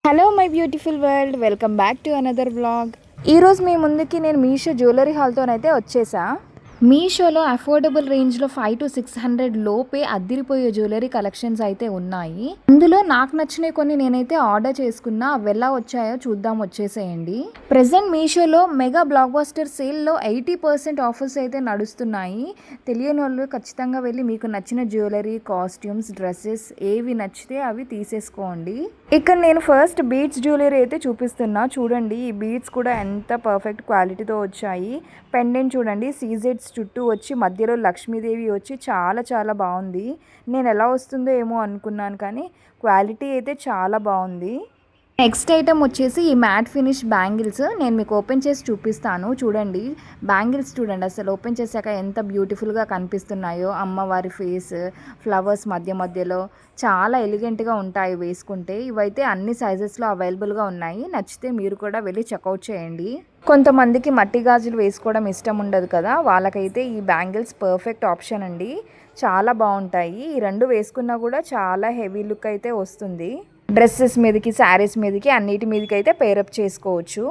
Hello my beautiful world, welcome back to another vlog. ఈరోజు మీ ముందుకి నేను మీషో జ్యువెలరీ హాల్తోనైతే వచ్చేసా. మీషోలో అఫోర్డబుల్ రేంజ్లో 500 to 600 లోపే అద్దిరిపోయే జ్యువెలరీ కలెక్షన్స్ అయితే ఉన్నాయి. అందులో నాకు నచ్చినవి కొన్ని నేనైతే ఆర్డర్ చేసుకున్నా. అవి ఎలా వచ్చాయో చూద్దాం, వచ్చేసేయండి. ప్రెసెంట్ మీషోలో మెగా బ్లాక్ బస్టర్ సేల్లో 80% ఆఫర్స్ అయితే నడుస్తున్నాయి. తెలియని వాళ్ళు ఖచ్చితంగా వెళ్ళి మీకు నచ్చిన జ్యువెలరీ, కాస్ట్యూమ్స్, డ్రెస్సెస్ ఏవి నచ్చితే అవి తీసేసుకోండి. ఇక్కడ నేను ఫస్ట్ బీడ్స్ జ్యువెలరీ అయితే చూపిస్తున్నా. చూడండి, ఈ బీడ్స్ కూడా ఎంత పర్ఫెక్ట్ క్వాలిటీతో వచ్చాయి. పెండెంట్ చూడండి, సీజెడ్స్ చుట్టూ వచ్చి మధ్యలో లక్ష్మీదేవి వచ్చి చాలా చాలా బాగుంది. నేను ఎలా వస్తుందో ఏమో అనుకున్నాను, కానీ క్వాలిటీ అయితే చాలా బాగుంది. నెక్స్ట్ ఐటమ్ వచ్చేసి ఈ మ్యాట్ ఫినిష్ బ్యాంగిల్స్. నేను మీకు ఓపెన్ చేసి చూపిస్తాను. చూడండి, బ్యాంగిల్స్ చూడండి, అసలు ఓపెన్ చేశాక ఎంత బ్యూటిఫుల్గా కనిపిస్తున్నాయో. అమ్మవారి ఫేస్, ఫ్లవర్స్ మధ్య మధ్యలో చాలా ఎలిగెంట్గా ఉంటాయి వేసుకుంటే. ఇవైతే అన్ని సైజెస్లో అవైలబుల్గా ఉన్నాయి. నచ్చితే మీరు కూడా వెళ్ళి చెక్అవుట్ చేయండి. కొంతమందికి మట్టి గాజులు వేసుకోవడం ఇష్టం ఉండదు కదా, వాళ్ళకైతే ఈ బ్యాంగిల్స్ పర్ఫెక్ట్ ఆప్షన్ అండి. చాలా బాగుంటాయి. ఈ రెండు వేసుకున్నా కూడా చాలా హెవీ లుక్ అయితే వస్తుంది. డ్రెస్సెస్ మీదకి, శారీస్ మీదకి, అన్నిటి మీదకి అయితే పేరప్ చేసుకోవచ్చు.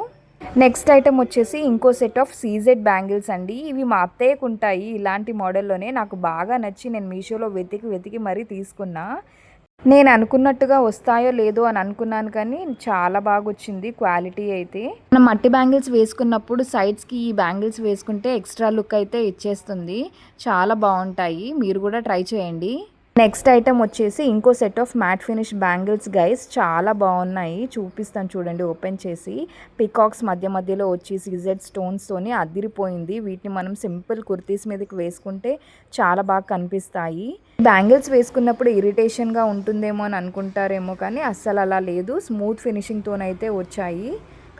నెక్స్ట్ ఐటమ్ వచ్చేసి ఇంకో సెట్ ఆఫ్ సీజెడ్ బ్యాంగిల్స్ అండి. ఇవి మా అత్తయ్యకు ఉంటాయి ఇలాంటి మోడల్లోనే. నాకు బాగా నచ్చి నేను మీషోలో వెతికి మరీ తీసుకున్నా. నేను అనుకున్నట్టుగా వస్తాయో లేదో అని అనుకున్నాను, కానీ చాలా బాగా వచ్చింది క్వాలిటీ అయితే. మనం మట్టి బ్యాంగిల్స్ వేసుకున్నప్పుడు సైడ్స్కి ఈ బ్యాంగిల్స్ వేసుకుంటే ఎక్స్ట్రా లుక్ అయితే ఇచ్చేస్తుంది. చాలా బాగుంటాయి, మీరు కూడా ట్రై చేయండి. నెక్స్ట్ ఐటమ్ వచ్చేసి ఇంకో set of matte finish bangles guys. చాలా బాగున్నాయి, చూపిస్తాను చూడండి ఓపెన్ చేసి. పికాక్స్ మధ్య మధ్యలో వచ్చి సిజెడ్ స్టోన్స్తోని అదిరిపోయింది. వీటిని మనం సింపుల్ కుర్తీస్ మీదకి వేసుకుంటే చాలా బాగా కనిపిస్తాయి. బ్యాంగిల్స్ వేసుకున్నప్పుడు ఇరిటేషన్గా ఉంటుందేమో అని అనుకుంటారేమో, కానీ అస్సలు అలా లేదు. స్మూత్ ఫినిషింగ్తోనైతే వచ్చాయి.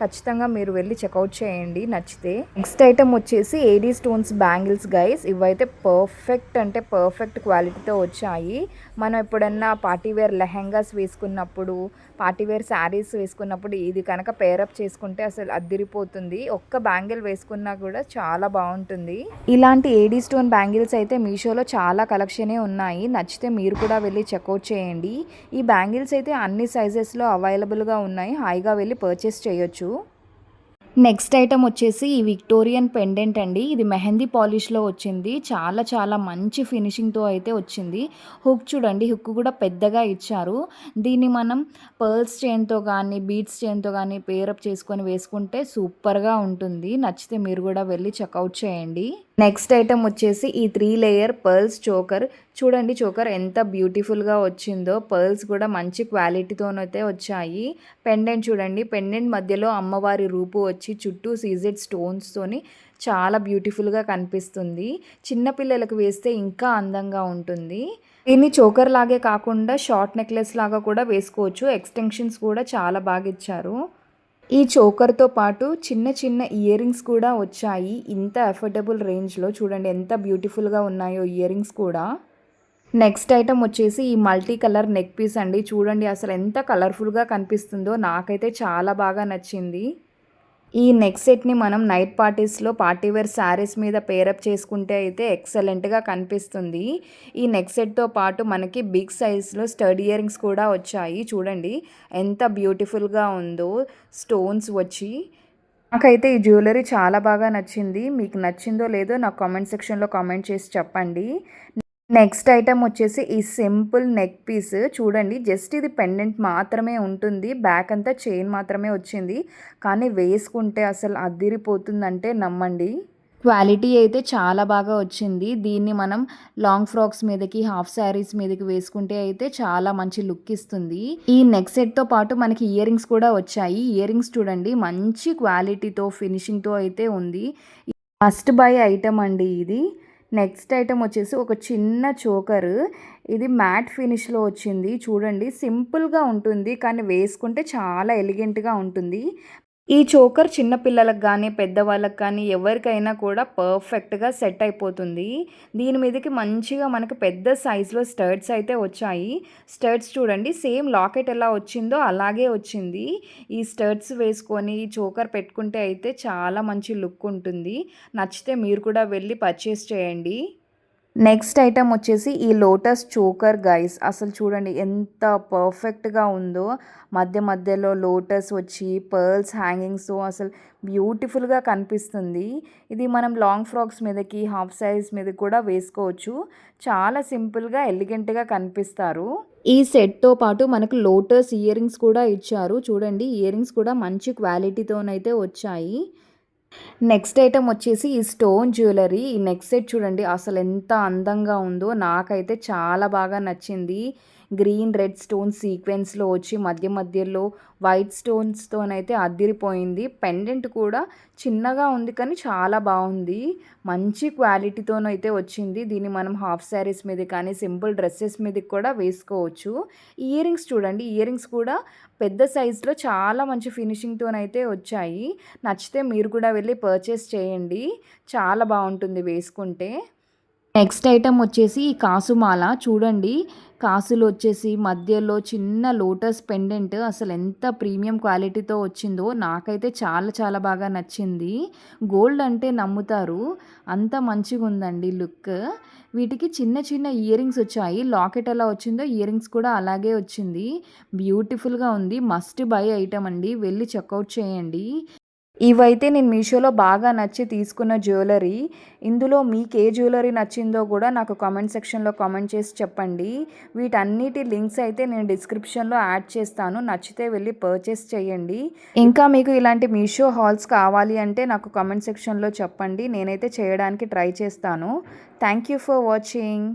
ఖచ్చితంగా మీరు వెళ్ళి చెక్అవుట్ చేయండి నచ్చితే. నెక్స్ట్ ఐటమ్ వచ్చేసి ఏడీ స్టోన్స్ బ్యాంగిల్స్ గైస్. ఇవైతే పర్ఫెక్ట్ అంటే పర్ఫెక్ట్ క్వాలిటీతో వచ్చాయి. మనం ఎప్పుడన్నా పార్టీవేర్ లెహెంగాస్ వేసుకున్నప్పుడు, పార్టీవేర్ శారీస్ వేసుకున్నప్పుడు ఇది కనుక పేరప్ చేసుకుంటే అసలు అద్దిరిపోతుంది. ఒక్క బ్యాంగిల్ వేసుకున్నా కూడా చాలా బాగుంటుంది. ఇలాంటి ఏడీ స్టోన్ బ్యాంగిల్స్ అయితే మీషోలో చాలా కలెక్షనే ఉన్నాయి. నచ్చితే మీరు కూడా వెళ్ళి చెక్అవుట్ చేయండి. ఈ బ్యాంగిల్స్ అయితే అన్ని సైజెస్లో అవైలబుల్గా ఉన్నాయి. హాయిగా వెళ్ళి పర్చేస్ చేయొచ్చు. నెక్స్ట్ ఐటమ్ వచ్చేసి ఈ విక్టోరియన్ పెండెంట్ అండి. ఇది మెహందీ పాలిష్లో వచ్చింది. చాలా చాలా మంచి ఫినిషింగ్తో అయితే వచ్చింది. హుక్ చూడండి, హుక్ కూడా పెద్దగా ఇచ్చారు. దీన్ని మనం పర్ల్స్ చైన్తో కానీ, బీడ్స్ చైన్తో కానీ పేరప్ చేసుకొని వేసుకుంటే సూపర్గా ఉంటుంది. నచ్చితే మీరు కూడా వెళ్ళి చెక్అవుట్ చేయండి. నెక్స్ట్ ఐటమ్ వచ్చేసి ఈ 3 లేయర్ పర్ల్స్ చోకర్. చూడండి చోకర్ ఎంత బ్యూటిఫుల్గా వచ్చిందో. పర్ల్స్ కూడా మంచి క్వాలిటీతోనైతే వచ్చాయి. పెండెంట్ చూడండి, పెండెంట్ మధ్యలో అమ్మవారి రూపు వచ్చి చుట్టూ సీజెడ్ స్టోన్స్తోని చాలా బ్యూటిఫుల్గా కనిపిస్తుంది. చిన్నపిల్లలకు వేస్తే ఇంకా అందంగా ఉంటుంది. దీన్ని చోకర్ లాగే కాకుండా షార్ట్ నెక్లెస్ లాగా కూడా వేసుకోవచ్చు. ఎక్స్టెన్షన్స్ కూడా చాలా బాగా ఇచ్చారు. ఈ చోకర్తో పాటు చిన్న చిన్న ఇయర్ రింగ్స్ కూడా వచ్చాయి. ఇంత అఫోర్డబుల్ రేంజ్లో చూడండి ఎంత బ్యూటిఫుల్గా ఉన్నాయో ఇయర్ రింగ్స్ కూడా. నెక్స్ట్ ఐటమ్ వచ్చేసి ఈ మల్టీ కలర్ నెక్ పీస్ అండి. చూడండి అసలు ఎంత కలర్ఫుల్గా కనిపిస్తుందో. నాకైతే చాలా బాగా నచ్చింది. ఈ నెక్ సెట్ని మనం నైట్ పార్టీస్లో పార్టీవేర్ శారీస్ మీద పేరప్ చేసుకుంటే అయితే ఎక్సలెంట్గా కనిపిస్తుంది. ఈ నెక్ సెట్తో పాటు మనకి బిగ్ సైజ్లో స్టడ్ ఇయర్ రింగ్స్ కూడా వచ్చాయి. చూడండి ఎంత బ్యూటిఫుల్గా ఉందో స్టోన్స్ వచ్చి. నాకైతే ఈ జ్యువెలరీ చాలా బాగా నచ్చింది. మీకు నచ్చిందో లేదో నాకు కామెంట్ సెక్షన్లో కామెంట్ చేసి చెప్పండి. నెక్స్ట్ ఐటమ్ వచ్చేసి ఈ సింపుల్ నెక్ పీస్. చూడండి జస్ట్ ఇది పెండెంట్ మాత్రమే ఉంటుంది. బ్యాక్ అంతా చైన్ మాత్రమే వచ్చింది, కానీ వేసుకుంటే అసలు అదిరిపోతుందంటే నమ్మండి. క్వాలిటీ అయితే చాలా బాగా వచ్చింది. దీన్ని మనం లాంగ్ ఫ్రాక్స్ మీదకి, హాఫ్ శారీస్ మీదకి వేసుకుంటే అయితే చాలా మంచి లుక్ ఇస్తుంది. ఈ నెక్ సెట్తో పాటు మనకి ఇయర్ రింగ్స్ కూడా వచ్చాయి. ఇయర్ రింగ్స్ చూడండి మంచి క్వాలిటీతో, ఫినిషింగ్తో అయితే ఉంది. మస్ట్ బై ఐటమ్ అండి ఇది. నెక్స్ట్ ఐటమ్ వచ్చేసి ఒక చిన్న చోకర్. ఇది మ్యాట్ ఫినిష్లో వచ్చింది. చూడండి సింపుల్గా ఉంటుంది, కానీ వేసుకుంటే చాలా ఎలిగెంట్గా ఉంటుంది. ఈ చోకర్ చిన్నపిల్లలకు కానీ, పెద్దవాళ్ళకి కానీ ఎవరికైనా కూడా పర్ఫెక్ట్గా సెట్ అయిపోతుంది. దీని మీదకి మంచిగా మనకు పెద్ద సైజులో స్టడ్స్ అయితే వచ్చాయి. స్టడ్స్ చూడండి సేమ్ లాకెట్ ఎలా వచ్చిందో అలాగే వచ్చింది. ఈ స్టడ్స్ వేసుకొని ఈ చోకర్ పెట్టుకుంటే అయితే చాలా మంచి లుక్ ఉంటుంది. నచ్చితే మీరు కూడా వెళ్ళి పర్చేస్ చేయండి. నెక్స్ట్ ఐటమ్ వచ్చేసి ఈ లోటస్ చోకర్ గైస్. అసలు చూడండి ఎంత పర్ఫెక్ట్‌గా ఉందో. మధ్య మధ్యలో లోటస్ వచ్చి పర్ల్స్ హ్యాంగింగ్స్‌తో అసలు బ్యూటిఫుల్‌గా కనిపిస్తుంది. ఇది మనం లాంగ్ ఫ్రాక్స్ మీదకి, హాఫ్ సారీస్ మీదకి కూడా వేసుకోవచ్చు. చాలా సింపుల్‌గా, ఎలిగెంట్‌గా కనిపిస్తారు. ఈ సెట్‌తో పాటు మనకు లోటస్ ఇయర్ రింగ్స్ కూడా ఇచ్చారు. చూడండి ఇయర్ రింగ్స్ కూడా మంచి క్వాలిటీతోనైతే వచ్చాయి. నెక్స్ట్ ఐటమ్ వచ్చేసి ఈ స్టోన్ జ్యువెలరీ. ఈ నెక్ సెట్ చూడండి అసలు ఎంత అందంగా ఉందో. నాకైతే చాలా బాగా నచ్చింది. గ్రీన్, రెడ్ స్టోన్ సీక్వెన్స్‌లో వచ్చి మధ్య మధ్యలో వైట్ స్టోన్స్‌తోనైతే అద్దిరిపోయింది. పెండెంట్ కూడా చిన్నగా ఉంది కానీ చాలా బాగుంది. మంచి క్వాలిటీతోనైతే వచ్చింది. దీన్ని మనం హాఫ్ శారీస్ మీద కానీ, సింపుల్ డ్రెసెస్ మీదకి కూడా వేసుకోవచ్చు. ఇయర్ రింగ్స్ చూడండి. ఇయర్ రింగ్స్ కూడా పెద్ద సైజులో చాలా మంచి ఫినిషింగ్‌తోనైతే వచ్చాయి. నచ్చితే మీరు కూడా వెళ్ళి పర్చేస్ చేయండి. చాలా బాగుంటుంది వేసుకుంటే. నెక్స్ట్ ఐటమ్ వచ్చేసి ఈ కాసుమాల చూడండి. కాసులు వచ్చేసి మధ్యలో చిన్న లోటస్ పెండెంట్ అసలు ఎంత ప్రీమియం క్వాలిటీతో వచ్చిందో నాకైతే చాలా చాలా బాగా నచ్చింది. గోల్డ్ అంటే నమ్ముతారు. అంత మంచిగా ఉందండి లుక్. వీటికి చిన్న చిన్న ఇయర్ రింగ్స్ వచ్చాయి. లాకెట్ ఎలా వచ్చిందో ఇయర్ రింగ్స్ కూడా అలాగే వచ్చింది. బ్యూటిఫుల్‌గా ఉంది. మస్ట్ బై ఐటమ్ అండి. వెళ్ళి చెక్‌ఔట్ చేయండి. ఇవైతే నేను మీషోలో బాగా నచ్చి తీసుకున్న జ్యువెలరీ. ఇందులో మీకు ఏ జ్యువెలరీ నచ్చిందో కూడా నాకు కామెంట్ సెక్షన్‌లో కామెంట్ చేసి చెప్పండి. వీటన్నిటి లింక్స్ అయితే నేను డిస్క్రిప్షన్‌లో యాడ్ చేస్తాను. నచ్చితే వెళ్ళి పర్చేస్ చేయండి. ఇంకా మీకు ఇలాంటి మీషో హాల్స్ కావాలి అంటే నాకు కామెంట్ సెక్షన్‌లో చెప్పండి. నేనైతే చేయడానికి ట్రై చేస్తాను. Thank you for watching.